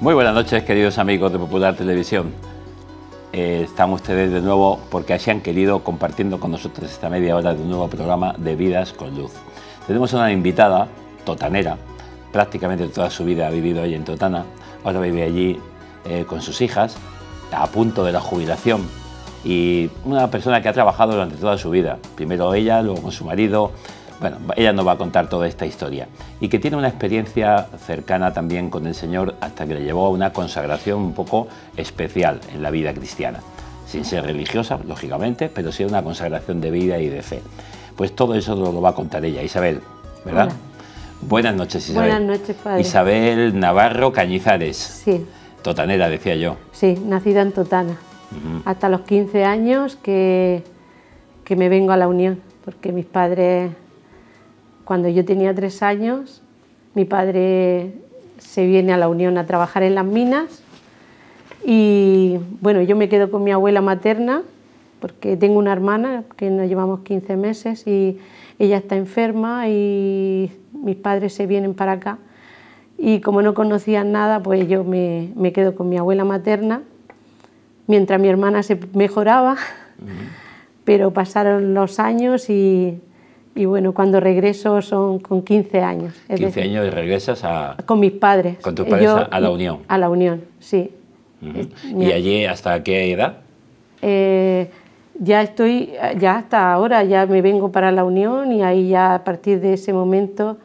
Muy buenas noches, queridos amigos de Popular Televisión. Están ustedes de nuevo porque así han querido compartiendo con nosotros esta media hora de un nuevo programa de Vidas con Luz. Tenemos una invitada totanera, prácticamente toda su vida ha vivido ahí en Totana, ahora vive allí con sus hijas, a punto de la jubilación, y una persona que ha trabajado durante toda su vida, primero ella, luego con su marido. Bueno, ella nos va a contar toda esta historia y que tiene una experiencia cercana también con el Señor hasta que le llevó a una consagración un poco especial en la vida cristiana, sin ser religiosa, lógicamente, pero sí una consagración de vida y de fe. Pues todo eso lo va a contar ella, Isabel, ¿verdad? Hola. Buenas noches, Isabel. Buenas noches, padre. Isabel Navarro Cañizares. Sí. Totanera, decía yo. Sí, nacida en Totana. Hasta los 15 años que me vengo a la Unión, porque mis padres... Cuando yo tenía 3 años, mi padre se viene a la Unión a trabajar en las minas y bueno, yo me quedo con mi abuela materna porque tengo una hermana que nos llevamos 15 meses y ella está enferma y mis padres se vienen para acá y como no conocían nada, pues yo me quedo con mi abuela materna mientras mi hermana se mejoraba, pero pasaron los años y bueno, cuando regreso son con 15 años. 15 años y regresas a... Con mis padres. Con tus padres a la Unión. A la Unión, sí. ¿Y allí hasta qué edad? Ya hasta ahora, ya me vengo para la Unión y ahí ya a partir de ese momento,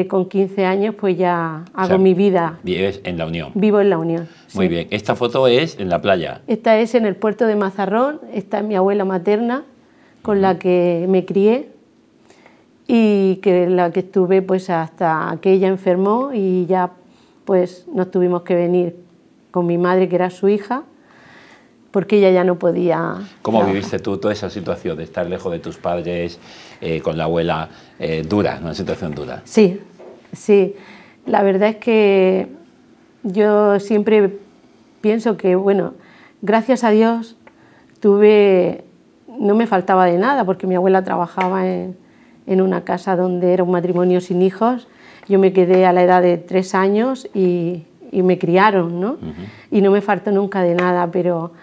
con 15 años, pues ya hago mi vida. ¿Vives en la Unión? Vivo en la Unión. Muy sí. bien. ¿Esta foto es en la playa? Esta es en el puerto de Mazarrón, esta es mi abuela materna, con la que me crié. Y que la que estuve pues hasta que ella enfermó y ya pues nos tuvimos que venir con mi madre, que era su hija, porque ella ya no podía... ¿Cómo viviste tú toda esa situación de estar lejos de tus padres, con la abuela dura, una situación dura? Sí, sí. La verdad es que yo siempre pienso que, bueno, gracias a Dios no me faltaba de nada, porque mi abuela trabajaba en una casa donde era un matrimonio sin hijos. Yo me quedé a la edad de 3 años y me criaron, ¿no? Y no me faltó nunca de nada, pero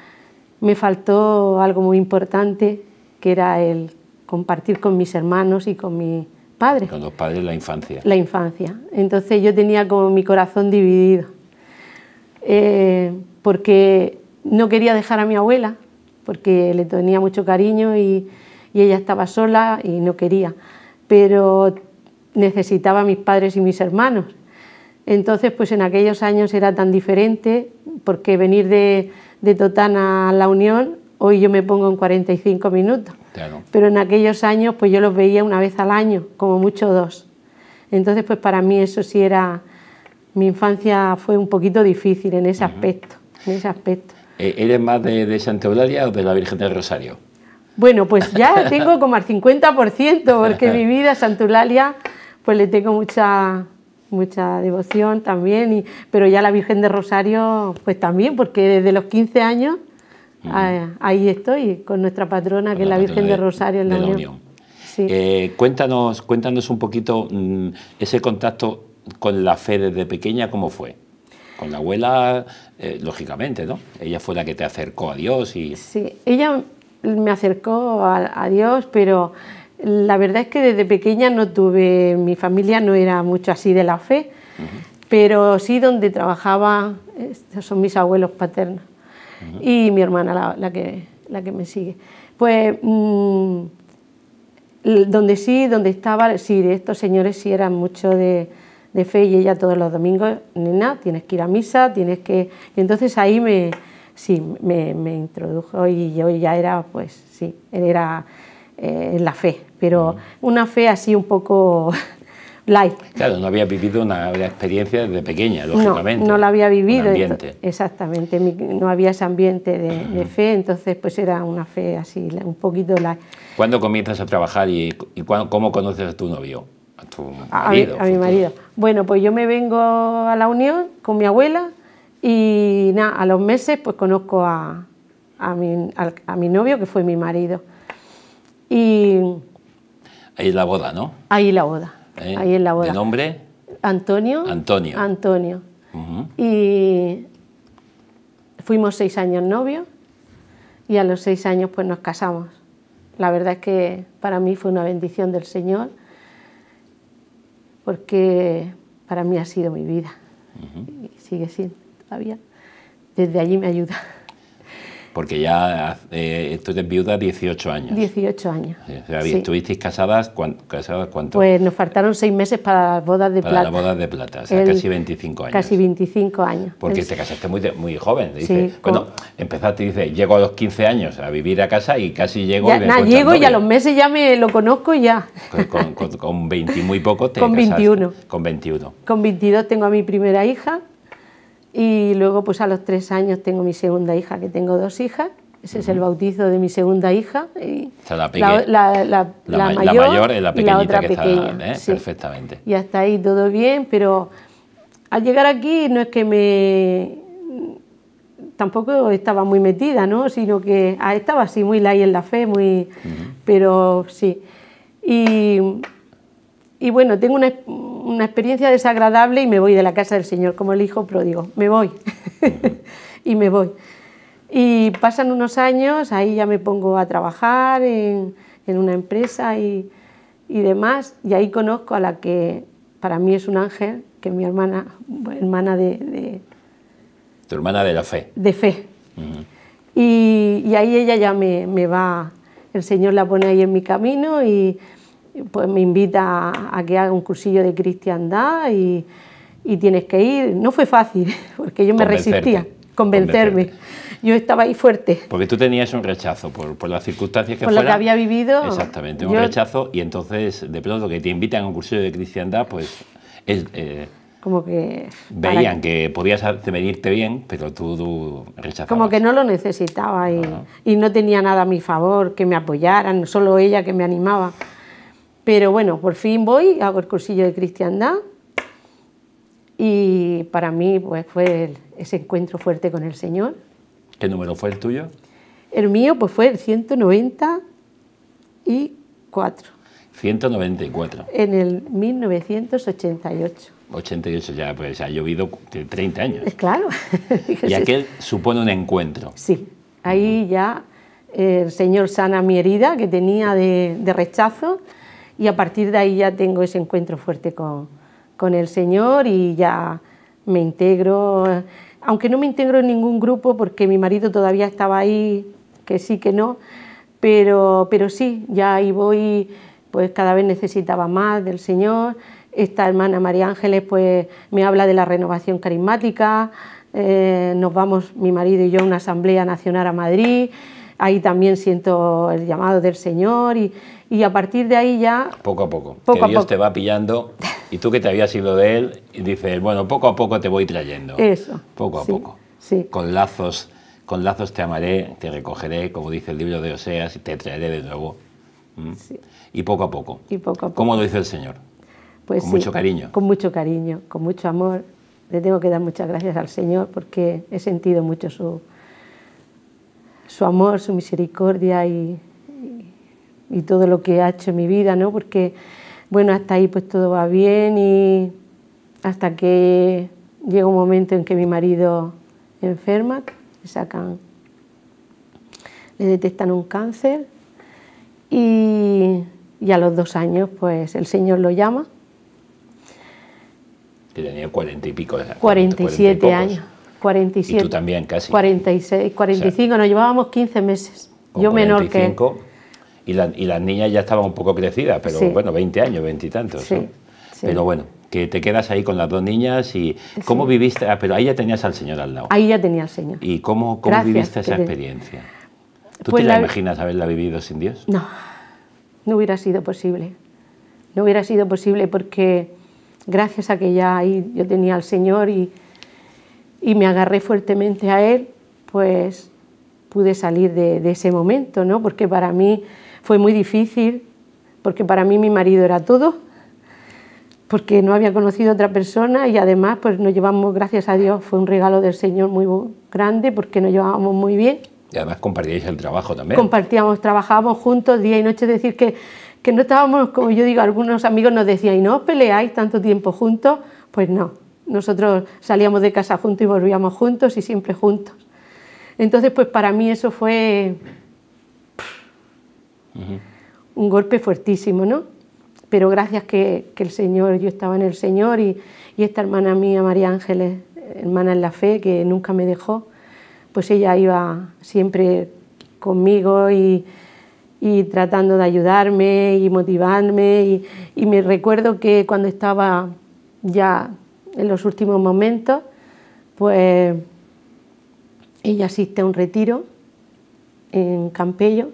me faltó algo muy importante, que era el compartir con mis hermanos y con mi padre. Con los padres, la infancia. La infancia. Entonces yo tenía como mi corazón dividido, porque no quería dejar a mi abuela, porque le tenía mucho cariño y ella estaba sola y no quería, pero necesitaba a mis padres y mis hermanos. Entonces, pues en aquellos años era tan diferente, porque venir de Totana a la Unión, hoy yo me pongo en 45 minutos, claro. Pero en aquellos años pues yo los veía una vez al año, como mucho 2. Entonces, pues para mí eso sí era... Mi infancia fue un poquito difícil en ese aspecto. ¿Eres más de Santa Eulalia o de la Virgen del Rosario? Bueno, pues ya tengo como al 50%, porque mi vida a Santa Eulalia pues le tengo mucha devoción también, pero ya la Virgen de Rosario pues también, porque desde los 15 años ahí estoy con nuestra patrona, que es la Virgen de Rosario en la Unión. Sí. Cuéntanos un poquito ese contacto con la fe desde pequeña, ¿cómo fue? Con la abuela, lógicamente, ¿no? Ella fue la que te acercó a Dios y... Sí, ella me acercó a Dios, pero la verdad es que desde pequeña mi familia no era mucho así de la fe, pero sí donde trabajaba, estos son mis abuelos paternos, y mi hermana, la que me sigue. Pues donde estaba, sí, estos señores sí eran mucho de fe, y ella todos los domingos, nena, tienes que ir a misa, tienes que... Y entonces ahí me introdujo y yo ya era, pues sí, era en la fe, pero una fe así un poco light. Claro, no había vivido una experiencia desde pequeña, lógicamente. No la había vivido. Ambiente. Exactamente, no había ese ambiente de fe, entonces pues era una fe así, un poquito light. ¿Cuándo comienzas a trabajar y cómo conoces a tu novio? A mi marido. Bueno, pues yo me vengo a la Unión con mi abuela y nada, a los meses pues conozco a mi novio, que fue mi marido. Y ahí es la boda, ¿no? Ahí la boda. Ahí es la boda. ¿De nombre? Antonio. Antonio. Antonio. y fuimos 6 años novios y a los 6 años pues nos casamos. La verdad es que para mí fue una bendición del Señor, porque para mí ha sido mi vida y sigue siendo todavía. Desde allí me ayuda. Porque ya tú eres viuda 18 años. 18 años. O sea, sí. ¿Estuvisteis casadas cuánto? Pues nos faltaron 6 meses para las bodas de plata. Para las bodas de plata, o sea, casi 25 años. Casi 25 años. Porque te casaste muy joven. Sí, bueno, empezaste, dice, llego a los 15 años a vivir a casa y casi llego... Ya, llego y a los meses ya me lo conozco ya. Con 20 y muy poco te con casaste. 21. Con 21. Con 22 tengo a mi primera hija y luego pues a los 3 años tengo mi segunda hija, que tengo 2 hijas. Ese es el bautizo de mi segunda hija. Y o sea, la mayor es la pequeñita, y la otra que pequeña. está, Sí. Perfectamente. Y hasta ahí todo bien, pero al llegar aquí no es que tampoco estaba muy metida, ¿no? Sino que estaba así muy light en la fe, pero sí. Y bueno, tengo una experiencia desagradable y me voy de la casa del Señor, como el hijo pródigo. Me voy y me voy. Y pasan unos años, ahí ya me pongo a trabajar en una empresa y demás, y ahí conozco a la que para mí es un ángel, que es mi hermana de... Tu hermana de la fe. De fe. Y ahí ella ya me va, el Señor la pone ahí en mi camino y pues me invita a que haga un cursillo de cristiandad y tienes que ir. No fue fácil, porque yo me resistía, convencerme. Yo estaba ahí fuerte. Porque tú tenías un rechazo por las circunstancias que por lo que había vivido. Exactamente, un rechazo, y entonces de pronto que te invitan a un cursillo de cristiandad, pues como que veían que podías venirte bien, pero tú rechazabas. Como que no lo necesitaba y no tenía nada a mi favor, que me apoyaran, solo ella que me animaba. Pero bueno, por fin voy, hago el cursillo de cristiandad y para mí pues fue ese encuentro fuerte con el Señor. ¿Qué número fue el tuyo? El mío pues fue el 194. 194. En el 1988. 88 ya, pues ha llovido 30 años. Claro. Y aquel supone un encuentro. Sí, ahí ya el Señor sana mi herida que tenía de rechazo y a partir de ahí ya tengo ese encuentro fuerte con el Señor y ya me integro. Aunque no me integro en ningún grupo porque mi marido todavía estaba ahí, que sí, que no, pero sí, ya ahí voy, pues cada vez necesitaba más del Señor. Esta hermana María Ángeles pues me habla de la renovación carismática, nos vamos mi marido y yo a una asamblea nacional a Madrid, ahí también siento el llamado del Señor y a partir de ahí ya... Poco a poco, que Dios te va pillando y tú que te habías ido de Él y dices, bueno, poco a poco te voy trayendo. Eso. Poco a poco. Sí. Con lazos te amaré, te recogeré, como dice el libro de Oseas, y te traeré de nuevo. Sí. Y poco a poco. Y poco a poco. ¿Cómo lo dice el Señor? Pues con mucho cariño. Con mucho cariño, con mucho amor. Le tengo que dar muchas gracias al Señor porque he sentido mucho su amor, su misericordia y todo lo que ha hecho en mi vida, ¿no? Porque, bueno, hasta ahí pues todo va bien y hasta que llega un momento en que mi marido enferma, le detectan un cáncer y a los 2 años pues el Señor lo llama. Que tenía 40 y pico. 47 años. 47. Y tú también casi. 46, 45, o sea, nos llevábamos 15 meses. Yo 45, menor que él. Y las niñas ya estaban un poco crecidas, pero sí. Bueno, 20 años, 20 y tantos. Sí, ¿no? sí. Pero bueno, que te quedas ahí con las 2 niñas y ¿cómo viviste? Pero ahí ya tenías al Señor al lado. Ahí ya tenía al Señor. ¿Y cómo viviste esa experiencia? ¿Tú pues te la imaginas haberla vivido sin Dios? No, no hubiera sido posible. No hubiera sido posible porque gracias a que ya ahí yo tenía al Señor y me agarré fuertemente a Él, pues pude salir de ese momento, ¿no? Porque para mí fue muy difícil, porque para mí mi marido era todo, porque no había conocido a otra persona y además pues nos llevamos, gracias a Dios, fue un regalo del Señor muy grande porque nos llevábamos muy bien. Y además compartíais el trabajo también. Compartíamos, trabajábamos juntos día y noche, es decir, que no estábamos, como yo digo, algunos amigos nos decían, ¿y no os peleáis tanto tiempo juntos? Pues no, nosotros salíamos de casa juntos y volvíamos juntos y siempre juntos. Entonces, pues para mí eso fue un golpe fuertísimo, ¿no? Pero gracias que el Señor, yo estaba en el Señor y esta hermana mía, María Ángeles, hermana en la fe, que nunca me dejó, pues ella iba siempre conmigo y tratando de ayudarme y motivarme. Y me recuerdo que cuando estaba ya en los últimos momentos, pues ella asiste a un retiro en Campello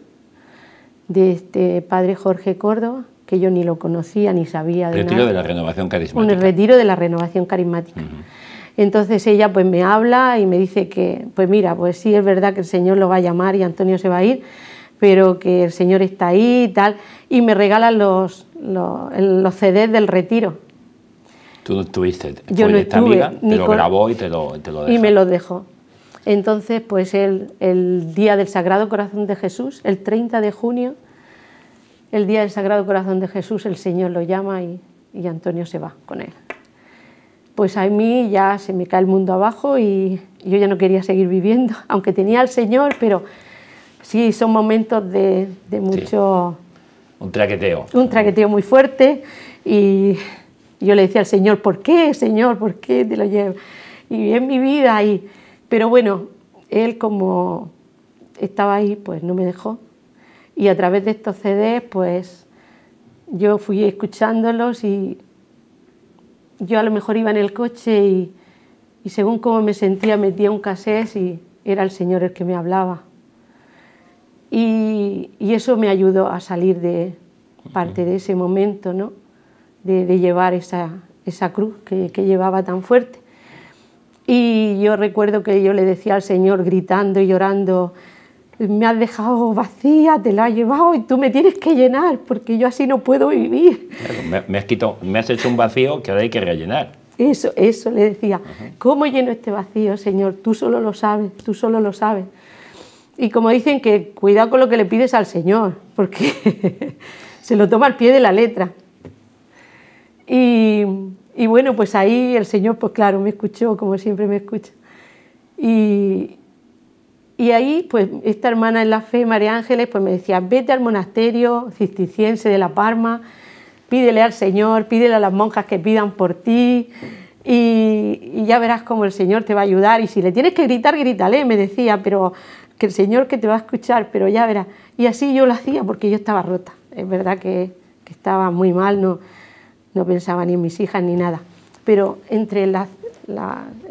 de este padre Jorge Córdoba, que yo ni lo conocía ni sabía de nada. Retiro de la Renovación Carismática. Un retiro de la Renovación Carismática. Entonces ella pues me habla y me dice que, pues mira, pues sí es verdad que el Señor lo va a llamar y Antonio se va a ir, pero que el Señor está ahí y tal, y me regalan los CDs del retiro. Tú no estuviste, yo no esta estuve, amiga te lo grabó y te lo dejó. Y me lo dejó. Entonces, pues el día del Sagrado Corazón de Jesús, el 30 de junio, el día del Sagrado Corazón de Jesús, el Señor lo llama y Antonio se va con él. Pues a mí ya se me cae el mundo abajo y yo ya no quería seguir viviendo, aunque tenía al Señor, pero sí, son momentos de mucho... Sí. Un traqueteo. Un traqueteo muy fuerte y yo le decía al Señor, ¿por qué, Señor? ¿Por qué te lo llevo? Y en mi vida, pero bueno, Él como estaba ahí, pues no me dejó. Y a través de estos CDs, pues yo fui escuchándolos y yo a lo mejor iba en el coche y según cómo me sentía metía un casete y era el Señor el que me hablaba. Y eso me ayudó a salir de parte de ese momento, ¿no? De llevar esa cruz que llevaba tan fuerte. Y yo recuerdo que yo le decía al Señor gritando y llorando, me has dejado vacía, te la has llevado y tú me tienes que llenar porque yo así no puedo vivir. Claro, me has hecho un vacío que ahora hay que rellenar. Eso le decía. ¿Cómo lleno este vacío, Señor? Tú solo lo sabes, tú solo lo sabes. Y como dicen que cuidado con lo que le pides al Señor, porque se lo toma al pie de la letra. Y bueno, pues ahí el Señor, pues claro, me escuchó, como siempre me escucha. Y ahí, pues esta hermana en la fe, María Ángeles, pues me decía, vete al monasterio cisterciense de La Palma, pídele al Señor, pídele a las monjas que pidan por ti y ya verás cómo el Señor te va a ayudar. Y si le tienes que gritar, grítale, me decía, pero que el Señor que te va a escuchar, pero ya verás. Y así yo lo hacía porque yo estaba rota. Es verdad que estaba muy mal, no pensaba ni en mis hijas ni nada. Pero entre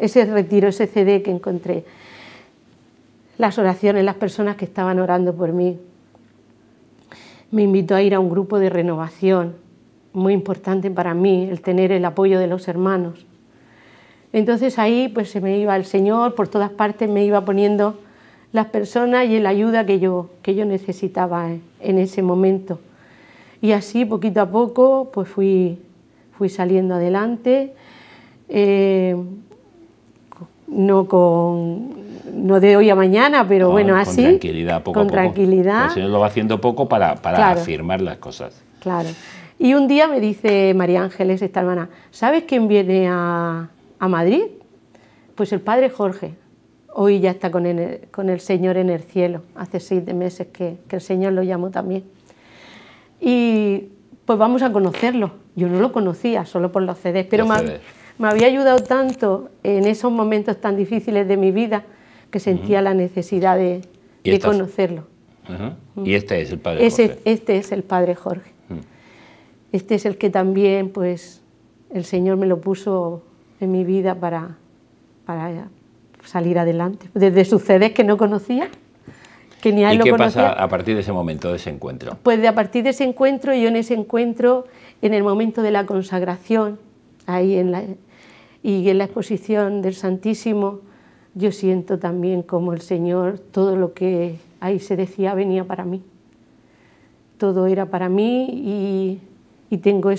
ese retiro, ese CD que encontré, las oraciones, las personas que estaban orando por mí, me invitó a ir a un grupo de renovación, muy importante para mí, el tener el apoyo de los hermanos. Entonces ahí pues se me iba el Señor, por todas partes me iba poniendo las personas y la ayuda que yo necesitaba en ese momento. Y así, poquito a poco, pues fui saliendo adelante, no de hoy a mañana, pero bueno, así. Con tranquilidad, poco a poco. Tranquilidad. El Señor lo va haciendo poco para claro, afirmar las cosas. Claro. Y un día me dice María Ángeles, esta hermana, ¿sabes quién viene a Madrid? Pues el padre Jorge. Hoy ya está con el Señor en el cielo. Hace 6 meses que el Señor lo llamó también. Y pues vamos a conocerlo. Yo no lo conocía, solo por los CDs, pero me había ayudado tanto en esos momentos tan difíciles de mi vida que sentía la necesidad de conocerlo. Y este es el padre Jorge. Este es el padre Jorge. Este es el que también, pues, el Señor me lo puso en mi vida para salir adelante. Desde sus CDs que no conocía, que ni a él lo conocía. ¿Y qué pasa a partir de ese momento, de ese encuentro? Pues a partir de ese encuentro, yo en ese encuentro, en el momento de la consagración, ahí en la exposición del Santísimo, yo siento también como el Señor, todo lo que ahí se decía venía para mí. Todo era para mí y tengo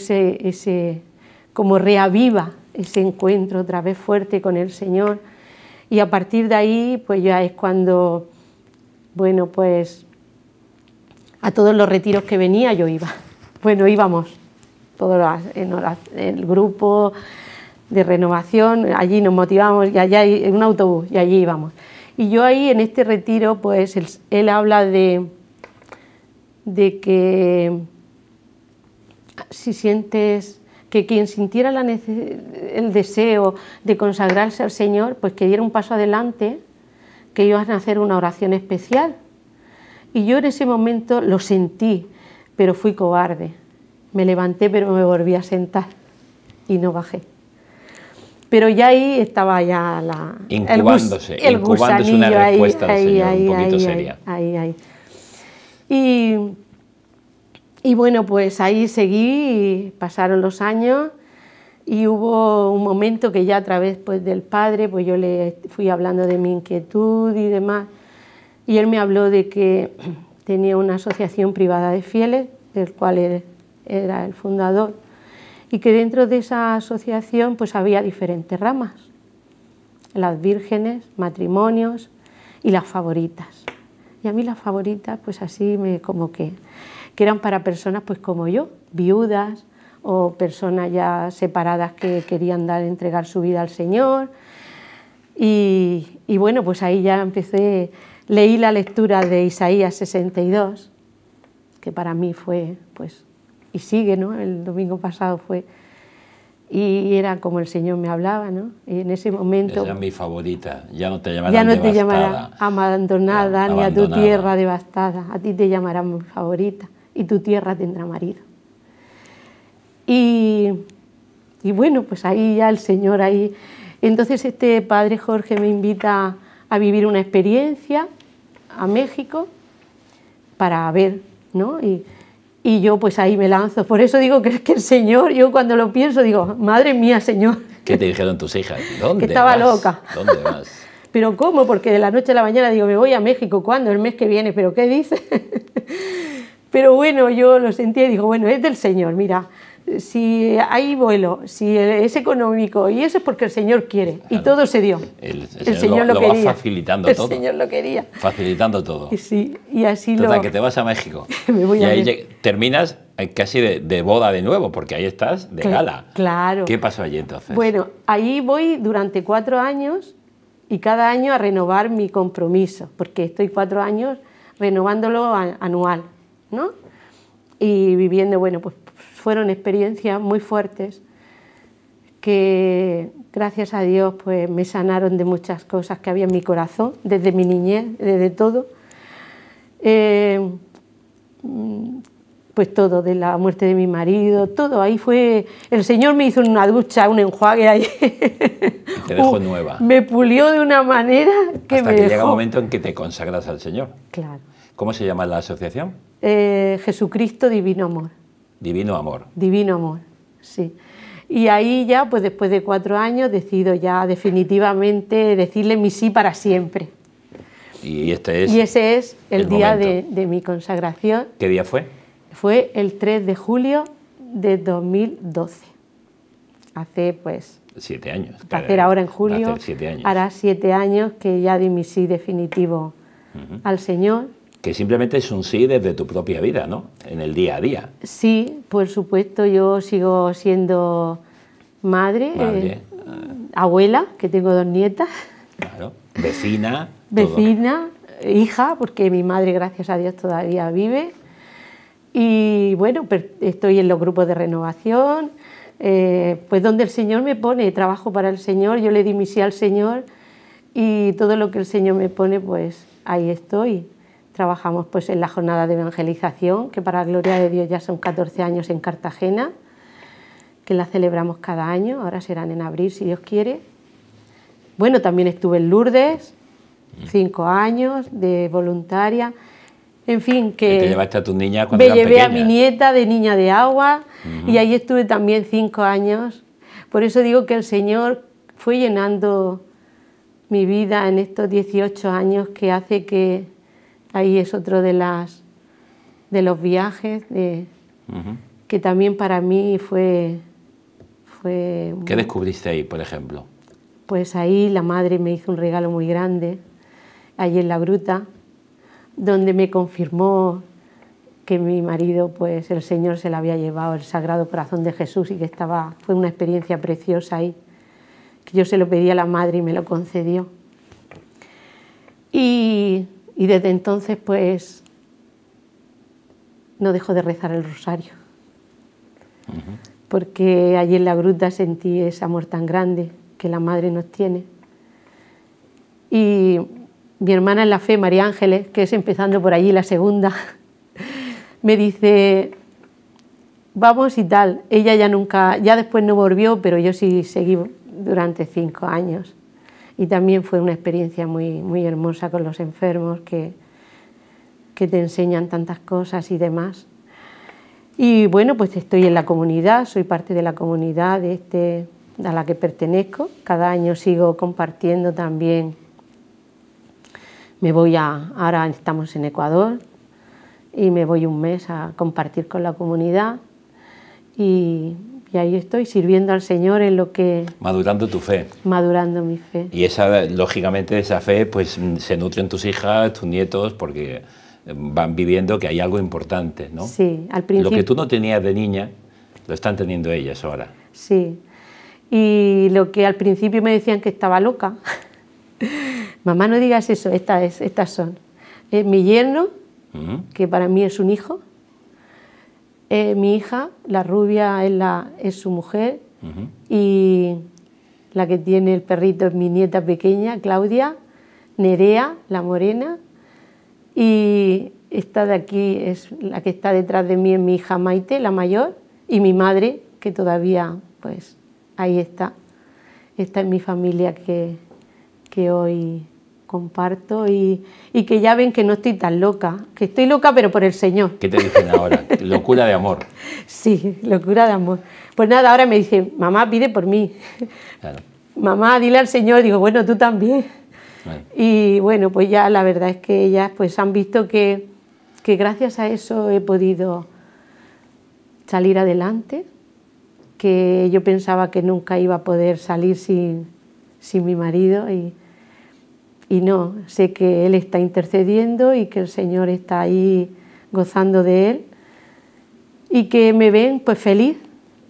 como reaviva ese encuentro otra vez fuerte con el Señor. Y a partir de ahí, pues ya es cuando, bueno, pues a todos los retiros que venía yo iba. Bueno, íbamos, todos el grupo, de renovación, allí nos motivamos, y allá hay un autobús, y allí íbamos. Y yo ahí en este retiro, pues él habla de que si sientes que quien sintiera el deseo de consagrarse al Señor, pues que diera un paso adelante, que iban a hacer una oración especial. Y yo en ese momento lo sentí, pero fui cobarde. Me levanté, pero me volví a sentar y no bajé. Pero ya ahí estaba ya incubándose una respuesta del Señor un poquito seria. Ahí. Y bueno, pues ahí seguí, pasaron los años y hubo un momento que ya a través pues, del Padre, pues yo le fui hablando de mi inquietud y demás, y él me habló de que tenía una asociación privada de fieles, del cual él era el fundador, y que dentro de esa asociación pues había diferentes ramas, las vírgenes, matrimonios y las favoritas. Y a mí las favoritas pues así como que eran para personas pues como yo, viudas o personas ya separadas que querían entregar su vida al Señor. Y bueno, pues ahí ya leí la lectura de Isaías 62, que para mí fue, pues, y sigue, ¿no? El domingo pasado fue, y era como el Señor me hablaba, ¿no? Y en ese momento... Esa es mi favorita, ya no te llamará abandonada, ni a tu tierra devastada, a ti te llamarán mi favorita, y tu tierra tendrá marido. Y bueno, pues ahí ya el Señor, ahí... Entonces este padre Jorge me invita a vivir una experiencia a México para ver, ¿no? Y yo pues ahí me lanzo. Por eso digo que es que el Señor, yo cuando lo pienso digo, madre mía, Señor. ¿Qué te dijeron tus hijas? ¿Dónde que estaba vas? Loca. ¿Dónde vas? ¿Pero cómo? Porque de la noche a la mañana digo, me voy a México. ¿Cuándo? El mes que viene. ¿Pero qué dices? Pero bueno, yo lo sentí y digo, bueno, es del Señor, mira, si hay vuelo, si es económico, y eso es porque el Señor quiere, claro. Y todo se dio. El Señor lo quería. Va facilitando todo. El Señor lo quería. Facilitando todo. Sí, y así Total, que te vas a México. Me voy y ahí terminas casi de boda de nuevo, porque ahí estás de gala. Claro. ¿Qué pasó allí entonces? Bueno, ahí voy durante 4 años y cada año a renovar mi compromiso, porque estoy 4 años renovándolo anual, ¿no? Y viviendo, bueno, pues fueron experiencias muy fuertes que, gracias a Dios, pues me sanaron de muchas cosas que había en mi corazón, desde mi niñez, desde todo. Pues todo, de la muerte de mi marido, todo, ahí fue... El Señor me hizo una ducha, un enjuague ahí. Te dejó nueva. Me pulió de una manera que hasta que llega un momento en que te consagras al Señor. Claro. ¿Cómo se llama la asociación? Jesucristo Divino Amor. Divino Amor. Divino Amor, sí. Y ahí ya, pues después de 4 años, decido ya definitivamente decirle mi sí para siempre. Y ese es el día de mi consagración. ¿Qué día fue? Fue el 3 de julio de 2012. Hace, pues... 7 años. Va a hacer ahora en julio. Va a hacer 7 años. Hará 7 años que ya di mi sí definitivo al Señor. Que simplemente es un sí desde tu propia vida, ¿no? En el día a día. Sí, por supuesto, yo sigo siendo madre. Abuela, que tengo 2 nietas. Claro, vecina. Vecina, hija, porque mi madre, gracias a Dios, todavía vive. Y bueno, estoy en los grupos de renovación, pues donde el Señor me pone, trabajo para el Señor, yo le di mi sí al Señor y todo lo que el Señor me pone, pues ahí estoy. Trabajamos pues en la jornada de evangelización, que para la gloria de Dios ya son 14 años en Cartagena, que la celebramos cada año, ahora serán en abril si Dios quiere. Bueno, también estuve en Lourdes, 5 años de voluntaria. En fin, que te llevaste a tu niña cuando eran pequeñas. Me llevé a mi nieta de niña de agua y ahí estuve también 5 años. Por eso digo que el Señor fue llenando mi vida en estos 18 años, que hace que ahí es otro de los viajes que también para mí fue ¿Qué descubriste ahí, por ejemplo? Pues ahí la madre me hizo un regalo muy grande, allí en la gruta, donde me confirmó que mi marido, pues el Señor se le había llevado el Sagrado Corazón de Jesús y que fue una experiencia preciosa ahí, que yo se lo pedí a la madre y me lo concedió. Y desde entonces pues no dejo de rezar el rosario, porque allí en la gruta sentí ese amor tan grande que la madre nos tiene. Y mi hermana en la fe, María Ángeles, que es empezando por allí la segunda, me dice, vamos y tal. Ella ya después no volvió, pero yo sí seguí durante 5 años. Y también fue una experiencia muy, muy hermosa con los enfermos que te enseñan tantas cosas y demás. Y bueno, pues estoy en la comunidad, soy parte de la comunidad a la que pertenezco. Cada año sigo compartiendo también. Ahora estamos en Ecuador y me voy un mes a compartir con la comunidad y ahí estoy sirviendo al Señor en lo que... Madurando tu fe. Madurando mi fe. Y lógicamente esa fe pues se nutre en tus hijas, tus nietos, porque van viviendo que hay algo importante, ¿no? Sí, al principio... Lo que tú no tenías de niña, lo están teniendo ellas ahora. Sí, y lo que al principio me decían que estaba loca. Mamá, no digas eso, estas son. Mi yerno, que para mí es un hijo. Mi hija, la rubia, es su mujer. Y la que tiene el perrito es mi nieta pequeña, Claudia. Nerea, la morena. Y esta de aquí es la que está detrás de mí, es mi hija Maite, la mayor. Y mi madre, que todavía, pues, ahí está. Esta es mi familia que hoy comparto y que ya ven que no estoy tan loca, que estoy loca pero por el Señor. ¿Qué te dicen ahora? Locura de amor. Sí, locura de amor. Pues nada, ahora me dicen, mamá, pide por mí. Claro. Mamá, dile al Señor. Digo, bueno, tú también. Bueno. Y bueno, pues ya la verdad es que ellas pues han visto que gracias a eso he podido salir adelante, que yo pensaba que nunca iba a poder salir sin mi marido y no, sé que él está intercediendo y que el Señor está ahí gozando de él y que me ven pues feliz,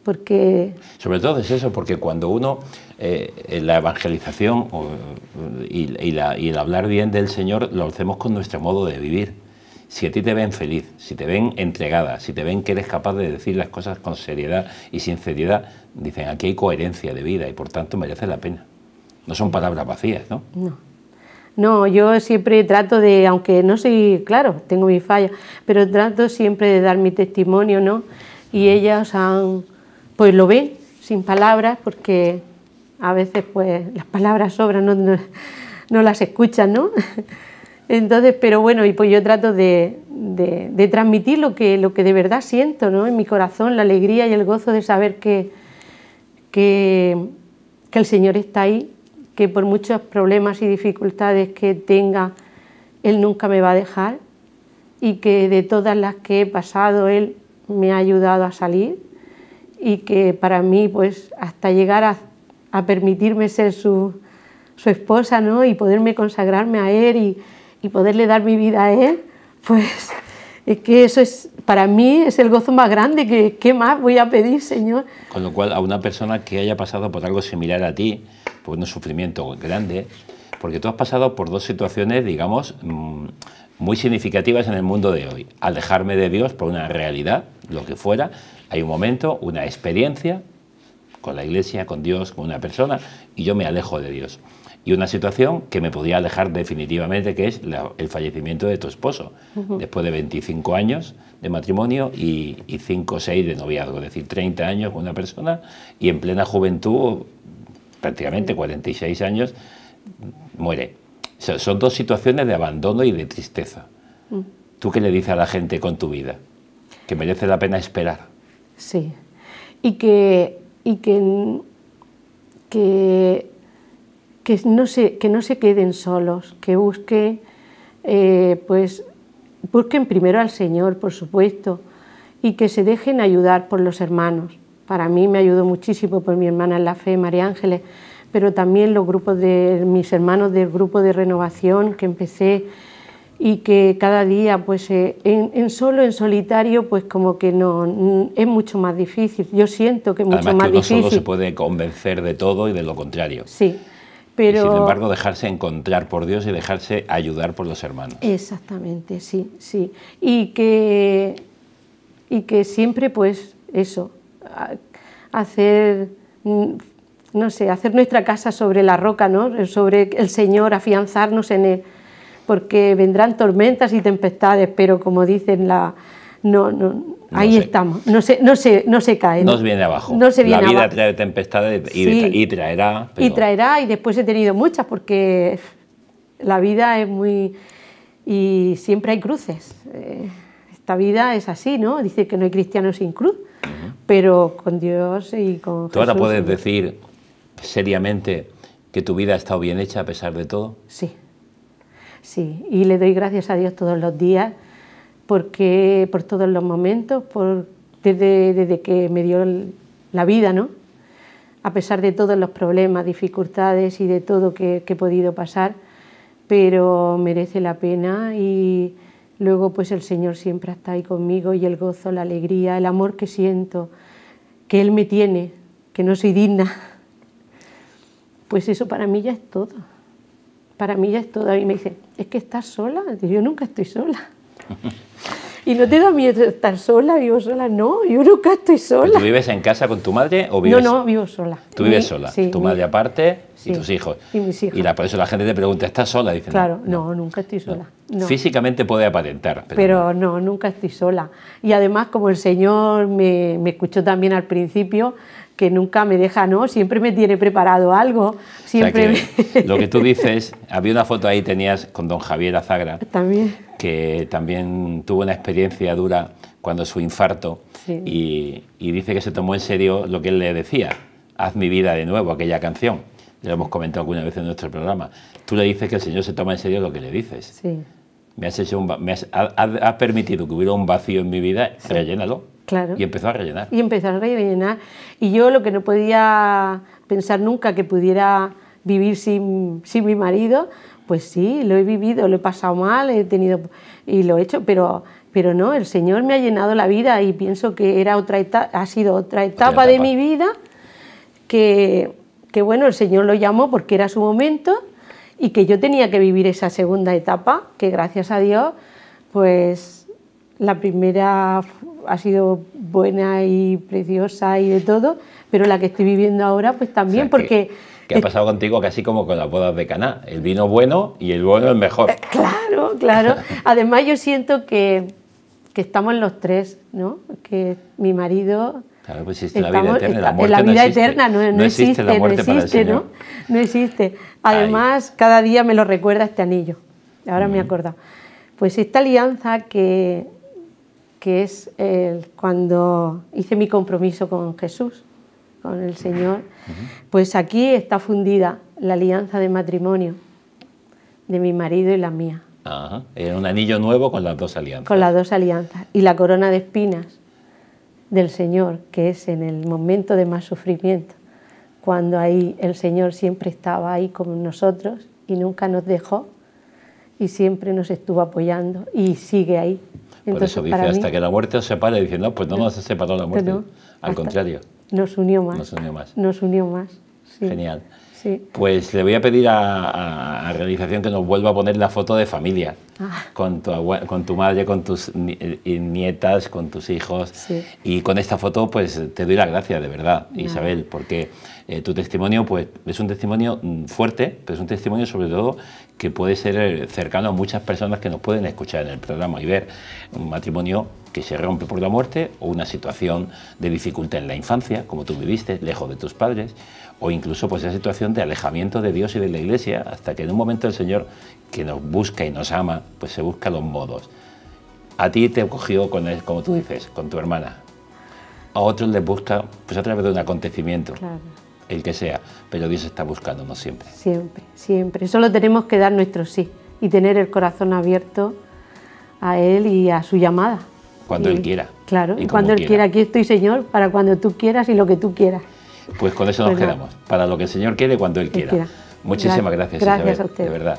porque... Sobre todo es eso, porque cuando uno, la evangelización y el hablar bien del Señor lo hacemos con nuestro modo de vivir. Si a ti te ven feliz, si te ven entregada, si te ven que eres capaz de decir las cosas con seriedad y sinceridad, dicen aquí hay coherencia de vida y por tanto merece la pena. No son palabras vacías, ¿no? No, yo siempre trato de, aunque no soy, claro, tengo mis fallas, pero trato siempre de dar mi testimonio, ¿no? Y ellas pues lo ven sin palabras, porque a veces pues las palabras sobran, no las escuchan, ¿no? Entonces, pero bueno, y pues yo trato de transmitir lo que de verdad siento, ¿no? En mi corazón, la alegría y el gozo de saber que el Señor está ahí, que por muchos problemas y dificultades que tenga, Él nunca me va a dejar y que de todas las que he pasado, Él me ha ayudado a salir y que para mí, pues hasta llegar a permitirme ser su esposa, ¿no? Y poderme consagrarme a Él y poderle dar mi vida a Él, pues es que eso es, para mí es el gozo más grande. ¿Qué más voy a pedir, Señor? Con lo cual, a una persona que haya pasado por algo similar a ti, por un sufrimiento grande, porque tú has pasado por dos situaciones, digamos, muy significativas en el mundo de hoy. Alejarme de Dios por una realidad, lo que fuera, hay un momento, una experiencia con la Iglesia, con Dios, con una persona, y yo me alejo de Dios. Y una situación que me podía alejar definitivamente, que es el fallecimiento de tu esposo, después de 25 años de matrimonio y 5 o 6 de noviazgo, es decir, 30 años con una persona y en plena juventud, prácticamente 46 años, muere. O sea, son dos situaciones de abandono y de tristeza. ¿Tú qué le dices a la gente con tu vida? Que merece la pena esperar. Sí, y que no se queden solos, que busquen primero al Señor, por supuesto, y que se dejen ayudar por los hermanos. Para mí me ayudó muchísimo por mi hermana en la fe, María Ángeles, pero también los grupos de mis hermanos del grupo de renovación que empecé, y que cada día pues en solitario pues como que no es mucho más difícil. Yo siento que es mucho Además más que uno difícil. solo se puede convencer de todo y de lo contrario. Sí, pero... Y sin embargo dejarse encontrar por Dios y dejarse ayudar por los hermanos. Exactamente, sí, sí. Y que siempre pues eso, hacer, no sé, hacer nuestra casa sobre la roca, ¿no? Sobre el Señor, afianzarnos en Él. Porque vendrán tormentas y tempestades, pero como dicen, ahí estamos, no se cae. No se viene abajo. No se viene la vida abajo. trae tempestades y traerá. Pero... Y traerá, y después he tenido muchas, porque la vida es muy... Y siempre hay cruces. Esta vida es así, ¿no? Dice que no hay cristiano sin cruz, pero con Dios y con Jesús. ¿Tú ahora puedes decir seriamente que tu vida ha estado bien hecha a pesar de todo? Sí. Sí, y le doy gracias a Dios todos los días, porque por todos los momentos, desde que me dio la vida, ¿no? A pesar de todos los problemas, dificultades y de todo que he podido pasar, pero merece la pena. Y luego pues el Señor siempre está ahí conmigo, y el gozo, la alegría, el amor que siento, que Él me tiene, que no soy digna, pues eso para mí ya es todo. Para mí ya es todo. A mí me dicen, ¿es que estás sola? Yo nunca estoy sola. ¿Y no te da miedo estar sola? ¿Vivo sola? No, yo nunca estoy sola. ¿Tú vives en casa con tu madre o vives...? No, vivo sola. ¿Tú vives sola? Sí, tu madre aparte sí, y tus hijos. Y mis hijos. Y por eso la gente te pregunta, ¿estás sola? Dicen, claro, no, nunca estoy sola. No. Físicamente puede aparentar. Pero no, nunca estoy sola. Y además, como el Señor me escuchó también al principio, que nunca me deja, ¿no? Siempre me tiene preparado algo. Siempre o sea que lo que tú dices, había una foto ahí, tenías con don Javier Azagra, también, que también tuvo una experiencia dura cuando su infarto, sí. y dice que se tomó en serio lo que él le decía, haz mi vida de nuevo, aquella canción. Lo hemos comentado alguna vez en nuestro programa. Tú le dices que el Señor se toma en serio lo que le dices. Sí. Has permitido que hubiera un vacío en mi vida, sí. Rellénalo. Claro. Y empezó a rellenar. Y empezó a rellenar. Y yo lo que no podía pensar nunca que pudiera vivir sin mi marido, pues sí, lo he vivido, lo he pasado mal, he tenido y lo he hecho, pero no, el Señor me ha llenado la vida, y pienso que era ha sido otra etapa de mi vida, que bueno, el Señor lo llamó porque era su momento, y que yo tenía que vivir esa segunda etapa, que gracias a Dios, pues la primera ha sido buena y preciosa y de todo, pero la que estoy viviendo ahora pues también, o sea, porque... ¿Qué ha pasado contigo? Casi como con las bodas de Caná, el vino bueno y el bueno el mejor. Claro, claro. Además yo siento que estamos los tres, ¿no? Que mi marido... Claro, pues existe la vida eterna, la muerte la vida no existe. Eterna no existe la muerte para el Señor. No existe. Además, cada día me lo recuerda este anillo. Ahora me he acordado. Pues esta alianza que es cuando hice mi compromiso con Jesús, con el Señor, pues aquí está fundida la alianza de matrimonio de mi marido y la mía. Ajá. Era un anillo nuevo con las dos alianzas. Con las dos alianzas. Y la corona de espinas del Señor, que es en el momento de más sufrimiento, cuando ahí el Señor siempre estaba ahí con nosotros y nunca nos dejó, y siempre nos estuvo apoyando y sigue ahí. Entonces, por eso dice, hasta que la muerte os separe, diciendo, no, pues no nos separó la muerte, no, al contrario. Nos unió más. Nos unió más. Nos unió más, sí. Genial. Sí. Pues le voy a pedir a realización que nos vuelva a poner la foto de familia, con tu madre, con tus nietas, con tus hijos. Sí. Y con esta foto pues te doy las gracias, de verdad, Isabel, porque tu testimonio pues es un testimonio fuerte, pero es un testimonio sobre todo que puede ser cercano a muchas personas que nos pueden escuchar en el programa y ver un matrimonio que se rompe por la muerte, o una situación de dificultad en la infancia, como tú viviste, lejos de tus padres, o incluso pues esa situación de alejamiento de Dios y de la Iglesia, hasta que en un momento el Señor, que nos busca y nos ama, pues se busca los modos. A ti te cogió, como tú dices, con tu hermana. A otros les busca pues a través de un acontecimiento, claro, el que sea, pero Dios está buscándonos siempre. Siempre, siempre. Solo tenemos que dar nuestro sí y tener el corazón abierto a Él y a su llamada. Cuando Él quiera. Claro, y cuando Él quiera. Aquí estoy, Señor, para cuando tú quieras y lo que tú quieras. Pues con eso nos quedamos, para lo que el Señor quiere, cuando Él quiera. Muchísimas gracias, Isabel, a usted. de verdad.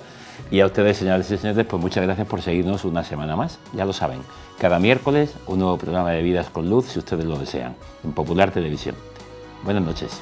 Y a ustedes, señoras y señores, pues muchas gracias por seguirnos una semana más. Ya lo saben, cada miércoles un nuevo programa de Vidas con Luz, si ustedes lo desean, en Popular Televisión. Buenas noches.